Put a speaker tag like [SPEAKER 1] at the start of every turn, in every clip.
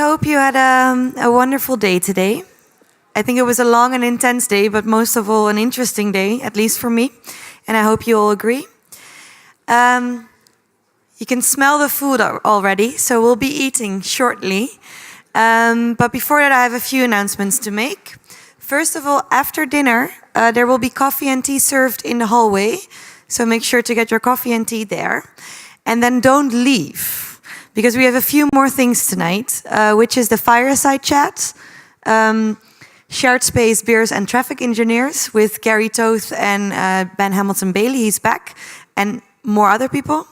[SPEAKER 1] Hope you had a wonderful day today. I think it was a long and intense day, but most of all an interesting day, at least for me. And I hope you all agree. You can smell the food already, so we'll be eating shortly. But before that, I have a few announcements to make. First of all, after dinner, there will be coffee and tea served in the hallway. So make sure to get your coffee and tea there. And then don't leave, because we have a few more things tonight, which is the fireside chat, shared space, beers and traffic engineers with Gary Toth and Ben Hamilton-Bailey, he's back, and more other people.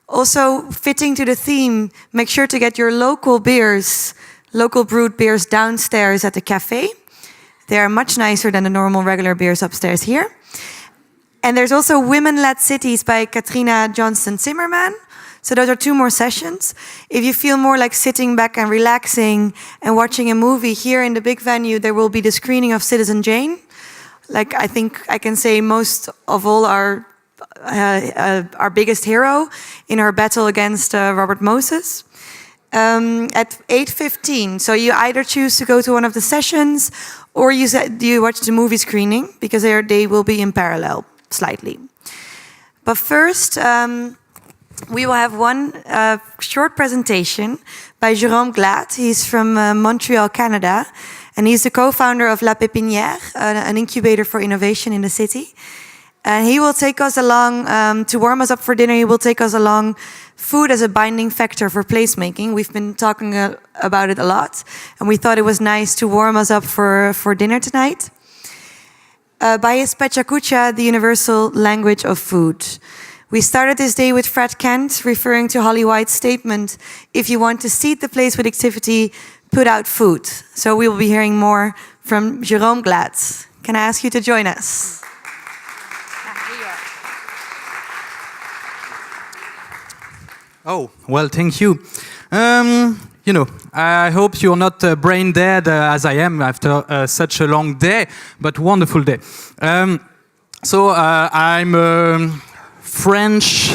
[SPEAKER 1] Also, fitting to the theme, make sure to get your local beers, local brewed beers downstairs at the cafe. They are much nicer than the normal regular beers upstairs here. And there's also Women-Led Cities by Katrina Johnston-Zimmerman. So those are 2 more sessions. If you feel more like sitting back and relaxing and watching a movie, here in the big venue, there will be the screening of Citizen Jane. Like, I think I can say most of all our biggest hero in her battle against Robert Moses. At 8:15, so you either choose to go to one of the sessions or you watch the movie screening, because they will be in parallel, slightly. But first, we will have one short presentation by Jérôme Glad. He's from Montreal, Canada, and he's the co-founder of La Pépinière, an incubator for innovation in the city. And he will take us along, to warm us up for dinner, he will take us along food as a binding factor for placemaking. We've been talking about it a lot, and we thought it was nice to warm us up for dinner tonight. Bayes Pachacucha, the universal language of food. We started this day with Fred Kent, referring to Holly White's statement, if you want to seed the place with activity, put out food. So we will be hearing more from Jérôme Glad. Can I ask you to join us?
[SPEAKER 2] Oh, well, thank you. I hope you're not brain dead as I am after such a long day, but wonderful day. I'm French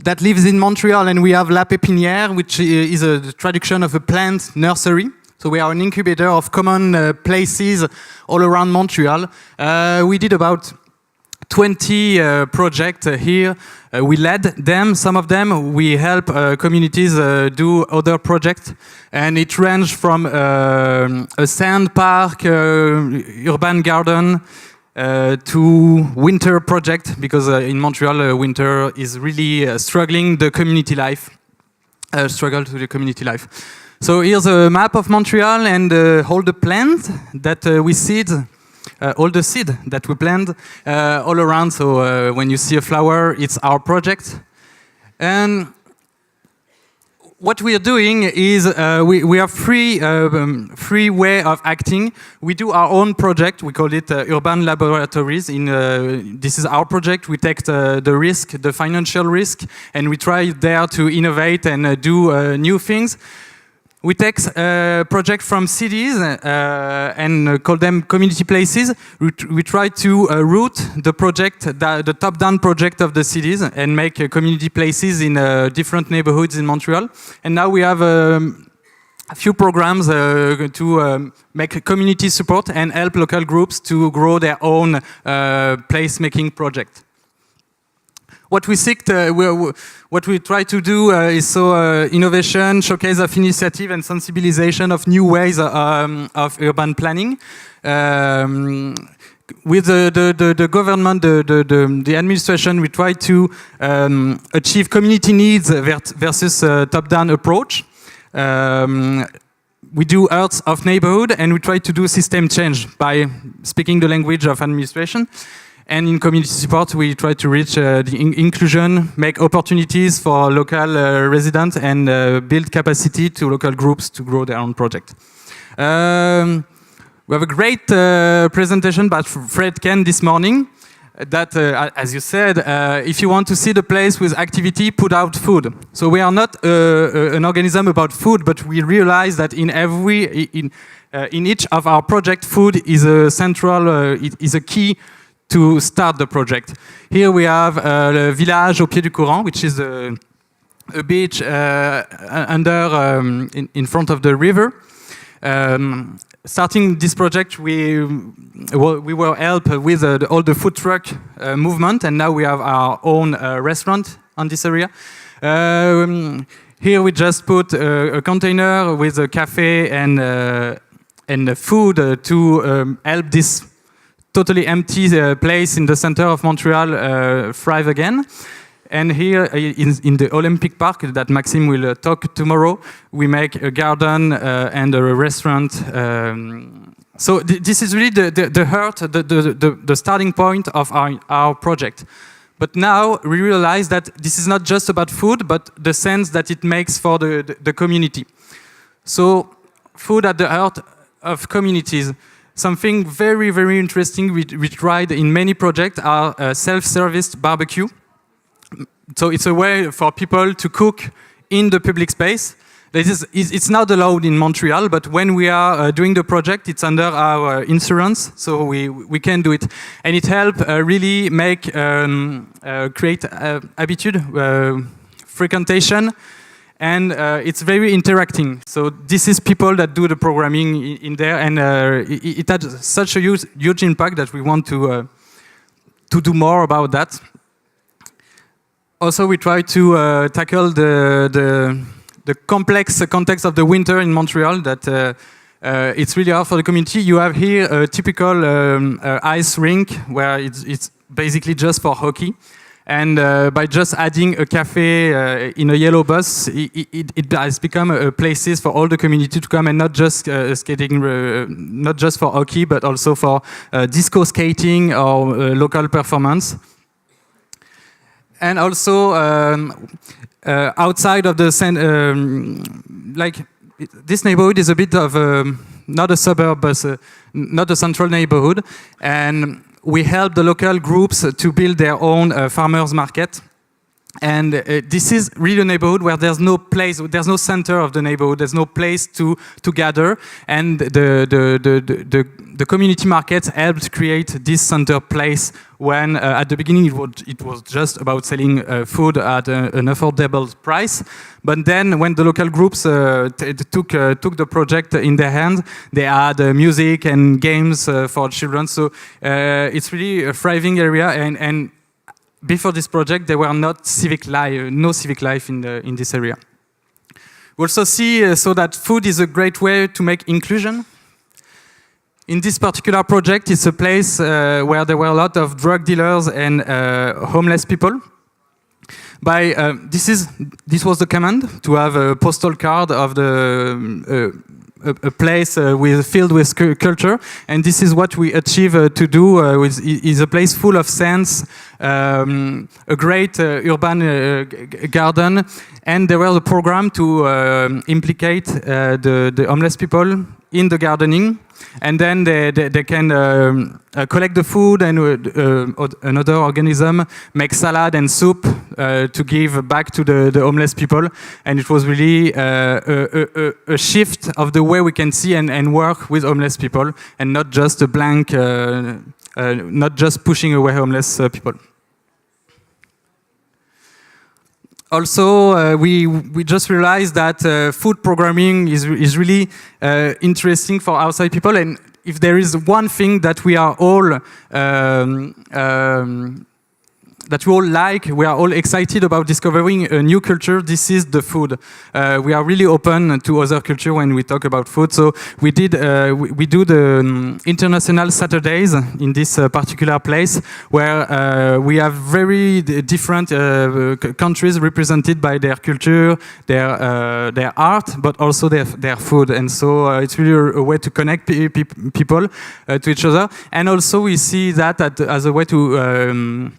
[SPEAKER 2] that lives in Montreal, and we have La Pépinière, which is a traduction of a plant nursery. So we are an incubator of common places all around Montreal. We did about 20 projects here. We led them, some of them. We help communities do other projects. And it ranged from a sand park, urban garden, to winter project, because in Montreal, winter is really struggling the community life. Struggle to the community life. So here's a map of Montreal and all the plants that we seed. All the seed that we plant all around. So when you see a flower, it's our project. And what we are doing is we have three way of acting. We do our own project. We call it urban laboratories. This is our project. We take the risk, the financial risk, and we try there to innovate and do new things. We take projects from cities and call them community places. We try to route the project, the top-down project of the cities, and make community places in different neighborhoods in Montreal. And now we have a few programs to make community support and help local groups to grow their own placemaking project. What we seek, what we try to do is innovation, showcase of initiative, and sensibilization of new ways of urban planning. With the government, the administration, we try to achieve community needs versus top-down approach. We do Earths of Neighborhood, and we try to do system change by speaking the language of administration. And in community support, we try to reach the inclusion, make opportunities for local residents, and build capacity to local groups to grow their own project. We have a great presentation by Fred Ken this morning. That, as you said, if you want to see the place with activity, put out food. So we are not an organism about food, but we realize that in each of our project, food is a central, is a key to start the project. Here we have Le Village au Pied du Courant, which is a beach in front of the river. Starting this project, we were helped with all the food truck movement, and now we have our own restaurant on this area. Here we just put a container with a cafe and food to help this totally empty place in the center of Montreal thrive again. And here in the Olympic Park that Maxime will talk tomorrow, we make a garden and a restaurant. So this is really the heart, the starting point of our project. But now we realize that this is not just about food, but the sense that it makes for the community. So food at the heart of communities. Something very, very interesting we tried in many projects are self-service barbecue. So it's a way for people to cook in the public space. It's not allowed in Montreal, but when we are doing the project, it's under our insurance, so we can do it. And it helps really make, create habitude, frequentation, and it's very interacting. So this is people that do the programming in there, and it had such a huge impact that we want to do more about that. Also, we try to tackle the complex context of the winter in Montreal. That it's really hard for the community. You have here a typical ice rink where it's basically just for hockey, and by just adding a cafe in a yellow bus, it has become a places for all the community to come, and not just skating, not just for hockey, but also for disco skating or local performance. And also outside of the this neighborhood is a bit of not a suburb, but not a central neighborhood, and we help the local groups to build their own farmers market. And this is really a neighborhood where there's no place, there's no center of the neighborhood, there's no place to gather, and the community market helped create this center place when at the beginning it was just about selling food at an affordable price. But then when the local groups took the project in their hands, they had music and games for children. So it's really a thriving area, and before this project, there were no civic life in this area. We also see so that food is a great way to make inclusion. In this particular project, it's a place where there were a lot of drug dealers and homeless people. This was the command to have a postal card of a place filled with culture, and this is what we achieve to do. Is a place full of sense, a great urban garden, and there was a program to implicate the homeless people in the gardening, and then they can collect the food, and another organism make salad and soup to give back to the homeless people. And it was really a shift of the way we can see and work with homeless people, and not just a blank, not just pushing away homeless people. Also, we just realized that food programming is really interesting for outside people, and if there is one thing that we are all like, we are all excited about discovering a new culture, this is the food. We are really open to other culture when we talk about food. So we do the International Saturdays in this particular place, where we have very different countries represented by their culture, their art, but also their food. And so it's really a way to connect people to each other. And also we see that as a way to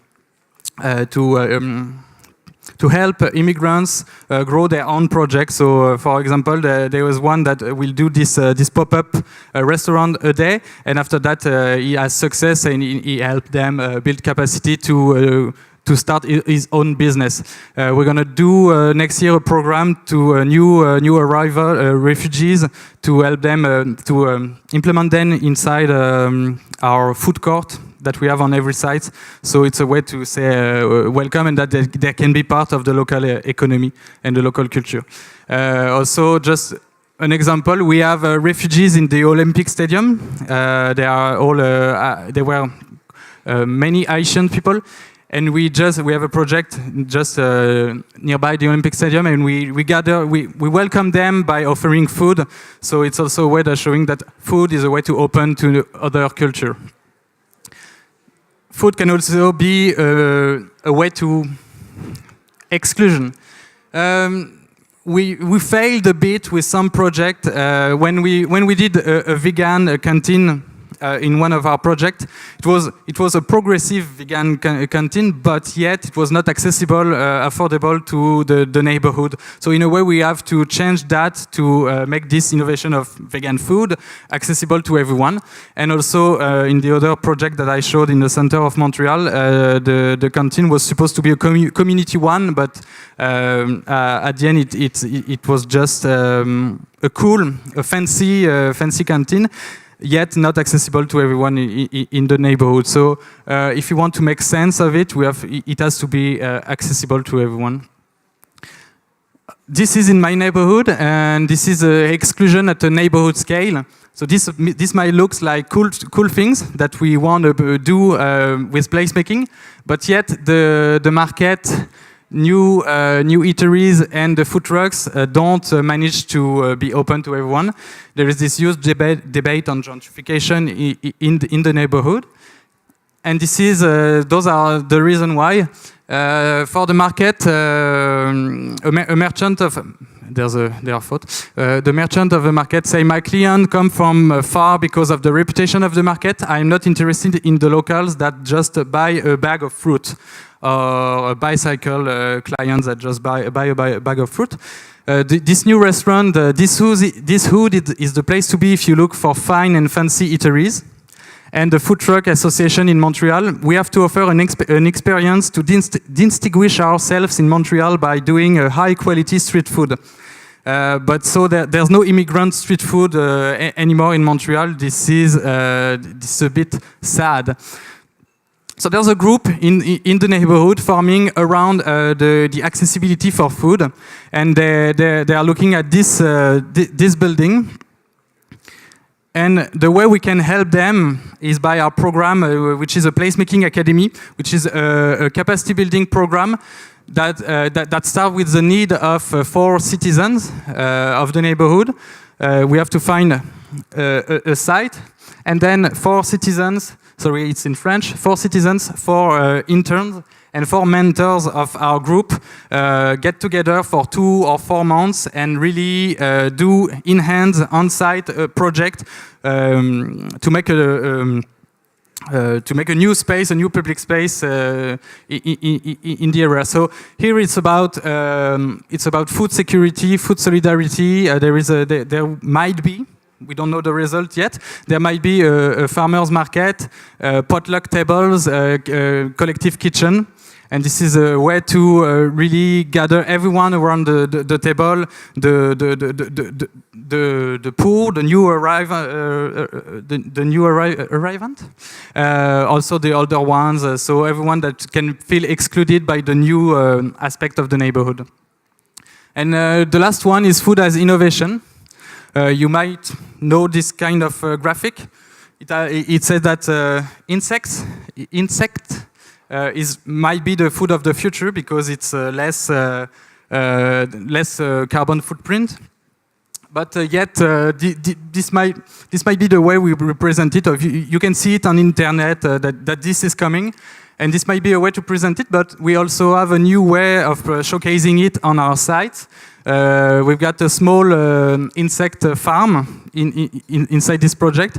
[SPEAKER 2] help immigrants grow their own projects. So, for example, there was one that will do this pop-up restaurant a day, and after that he has success, and he helped them build capacity to start his own business. We're gonna do next year a program to new arrival refugees, to help them to implement them inside our food court that we have on every site. So it's a way to say welcome and that they can be part of the local economy and the local culture. Also, just an example, we have refugees in the Olympic Stadium. They are all, they were many Haitian people. And we have a project just nearby the Olympic Stadium, and we welcome them by offering food. So it's also a way of showing that food is a way to open to other culture. Food can also be a way to exclusion. We failed a bit with some project when we did a vegan canteen. In one of our projects, it was a progressive vegan canteen, but yet it was not accessible, affordable to the neighborhood. So in a way, we have to change that to make this innovation of vegan food accessible to everyone. And also in the other project that I showed in the center of Montreal, the canteen was supposed to be a community one, but at the end it was just a fancy canteen, yet not accessible to everyone in the neighborhood. So if you want to make sense of it, it has to be accessible to everyone. This is in my neighborhood, and this is exclusion at a neighborhood scale. So this might look like cool things that we want to do with placemaking, but yet the market, new eateries and the food trucks don't manage to be open to everyone. There is this huge debate on gentrification in the neighborhood, and those are the reason why. For the market, a merchant of the merchant of the market say, my client come from far because of the reputation of the market. I'm not interested in the locals that just buy a bag of fruit, or a bicycle clients that just buy a bag of fruit. This new restaurant, this hood is the place to be if you look for fine and fancy eateries. And the Food Truck Association in Montreal, we have to offer an experience to distinguish ourselves in Montreal by doing a high-quality street food. But so there's no immigrant street food anymore in Montreal. This is a bit sad. So there's a group in the neighborhood forming around the accessibility for food, and they are looking at this building. And the way we can help them is by our program, which is a Placemaking Academy, which is a capacity building program that starts with the need of 4 citizens of the neighborhood. We have to find a site, and then 4 citizens, sorry, it's in French, 4 citizens, 4 interns, and 4 mentors of our group get together for 2 or 4 months and really do in-hand, on-site project to make a new space, a new public space in the area. So here it's about food security, food solidarity. There might be. We don't know the result yet. There might be a farmer's market, potluck tables, collective kitchen. And this is a way to really gather everyone around the table, the poor, the new arrivant, also the older ones, so everyone that can feel excluded by the new aspect of the neighborhood. And the last one is food as innovation. You might know this kind of graphic. It says that insect might be the food of the future because it's less carbon footprint. But yet, this might be the way we represent it. You can see it on internet that this is coming, and this might be a way to present it. But we also have a new way of showcasing it on our site. We've got a small insect farm inside this project.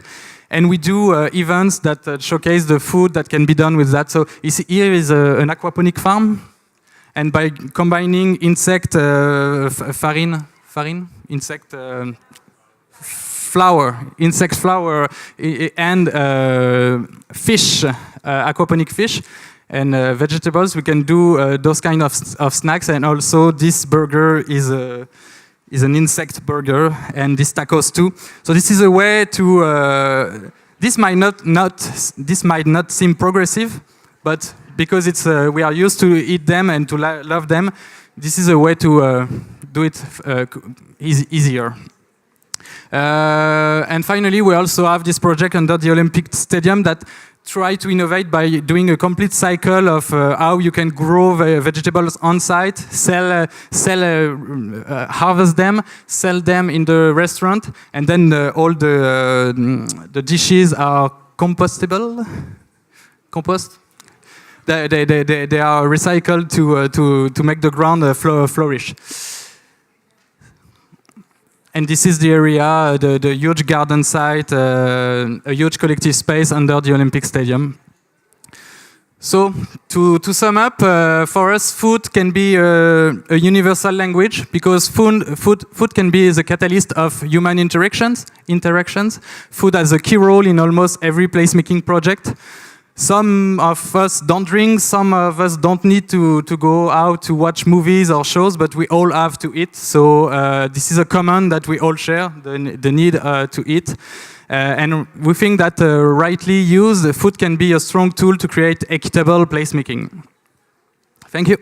[SPEAKER 2] And we do events that showcase the food that can be done with that. So here is an aquaponic farm, and by combining insect farine, insect flour, and fish, aquaponic fish, and vegetables, we can do those kind of snacks. And also, this burger is an insect burger, and this tacos too. So this is a way to This might not seem progressive, but because it's we are used to eat them and to love them, this is a way to do it easier. And finally, we also have this project under the Olympic Stadium that try to innovate by doing a complete cycle of how you can grow vegetables on site, harvest them, sell them in the restaurant, and then all the dishes are compostable. Compost. They are recycled to make the ground flourish. And this is the area, the huge garden site, a huge collective space under the Olympic Stadium. So, to sum up, for us, food can be a universal language because food can be the catalyst of human interactions. Food has a key role in almost every placemaking project. Some of us don't drink, some of us don't need to go out to watch movies or shows, but we all have to eat. So this is a common that we all share, the need to eat. And we think that rightly used, food can be a strong tool to create equitable placemaking. Thank you.